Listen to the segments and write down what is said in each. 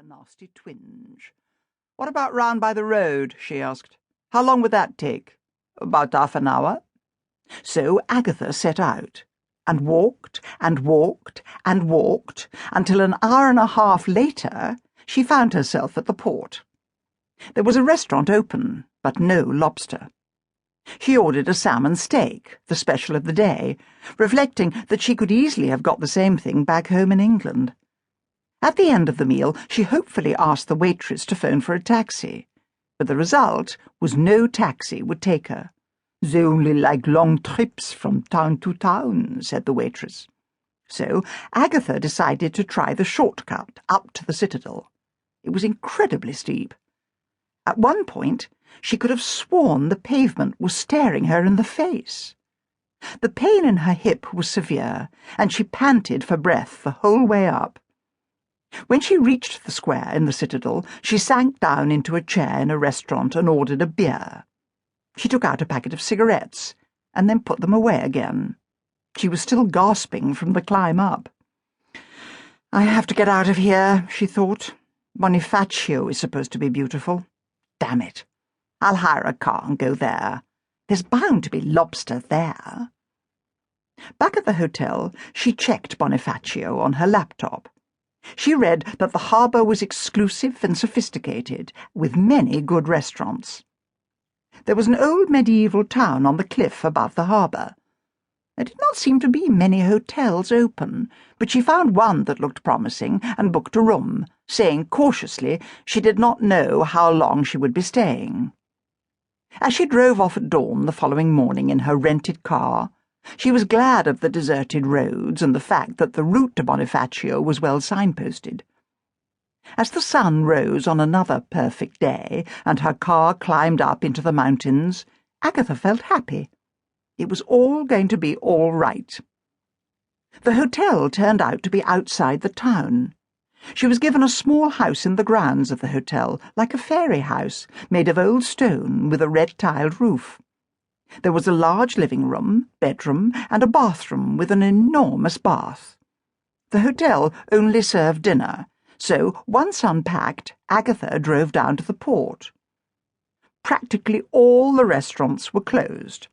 a nasty twinge. "What about round by the road?" she asked. "How long would that take?" "About half an hour." So Agatha set out, and walked and walked and walked until an hour and a half later she found herself at the port. There was a restaurant open, but no lobster. She ordered a salmon steak, the special of the day, reflecting that she could easily have got the same thing back home in England. At the end of the meal, she hopefully asked the waitress to phone for a taxi, but the result was no taxi would take her. "They only like long trips from town to town," said the waitress. So Agatha decided to try the shortcut up to the Citadel. It was incredibly steep. At one point, she could have sworn the pavement was staring her in the face. The pain in her hip was severe, and she panted for breath the whole way up. When she reached the square in the Citadel, she sank down into a chair in a restaurant and ordered a beer. She took out a packet of cigarettes, and then put them away again. She was still gasping from the climb up. "I have to get out of here," she thought. "Bonifacio is supposed to be beautiful. Damn it. I'll hire a car and go there. There's bound to be lobster there." Back at the hotel, she checked Bonifacio on her laptop. She read that the harbour was exclusive and sophisticated, with many good restaurants. There was an old medieval town on the cliff above the harbour. There did not seem to be many hotels open, but she found one that looked promising and booked a room, saying cautiously she did not know how long she would be staying. As she drove off at dawn the following morning in her rented car, she was glad of the deserted roads and the fact that the route to Bonifacio was well signposted. As the sun rose on another perfect day and her car climbed up into the mountains, Agatha felt happy. It was all going to be all right. The hotel turned out to be outside the town. She was given a small house in the grounds of the hotel, like a fairy house, made of old stone with a red-tiled roof. There was a large living room, bedroom, and a bathroom with an enormous bath. The hotel only served dinner, so once unpacked, Agatha drove down to the port. Practically all the restaurants were closed.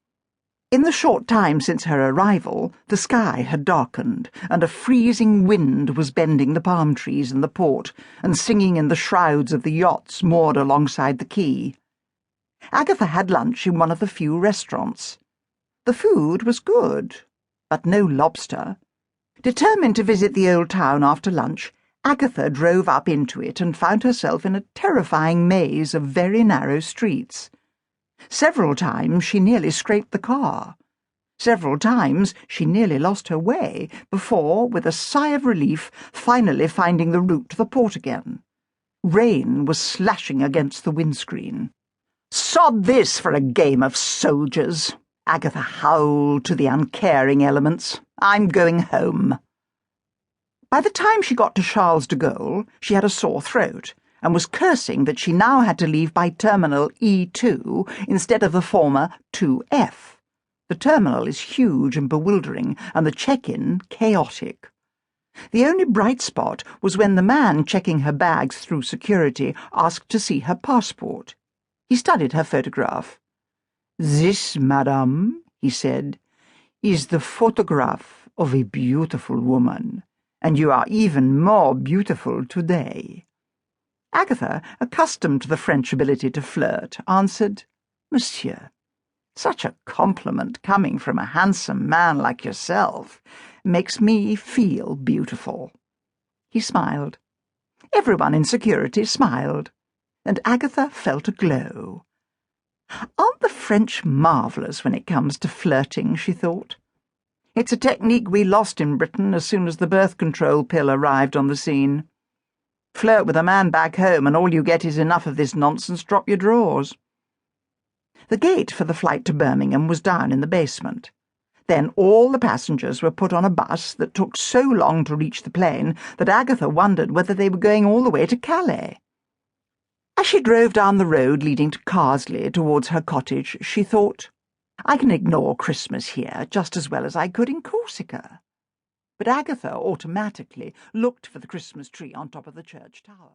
In the short time since her arrival, the sky had darkened, and a freezing wind was bending the palm trees in the port and singing in the shrouds of the yachts moored alongside the quay. Agatha had lunch in one of the few restaurants. The food was good, but no lobster. Determined to visit the old town after lunch, Agatha drove up into it and found herself in a terrifying maze of very narrow streets. Several times she nearly scraped the car. Several times she nearly lost her way before, with a sigh of relief, finally finding the route to the port again. Rain was slashing against the windscreen. "Sod this for a game of soldiers," Agatha howled to the uncaring elements. "I'm going home." By the time she got to Charles de Gaulle, she had a sore throat, and was cursing that she now had to leave by terminal E2 instead of the former 2F. The terminal is huge and bewildering, and the check-in chaotic. The only bright spot was when the man checking her bags through security asked to see her passport. He studied her photograph. "This, madame," he said, "is the photograph of a beautiful woman, and you are even more beautiful today." Agatha, accustomed to the French ability to flirt, answered, "Monsieur, such a compliment coming from a handsome man like yourself makes me feel beautiful." He smiled. Everyone in security smiled, and Agatha felt a glow. Aren't the French marvellous when it comes to flirting, she thought. It's a technique we lost in Britain as soon as the birth control pill arrived on the scene. Flirt with a man back home and all you get is enough of this nonsense, drop your drawers. The gate for the flight to Birmingham was down in the basement. Then all the passengers were put on a bus that took so long to reach the plane that Agatha wondered whether they were going all the way to Calais. As she drove down the road leading to Carsley towards her cottage, she thought, I can ignore Christmas here just as well as I could in Corsica. But Agatha automatically looked for the Christmas tree on top of the church tower.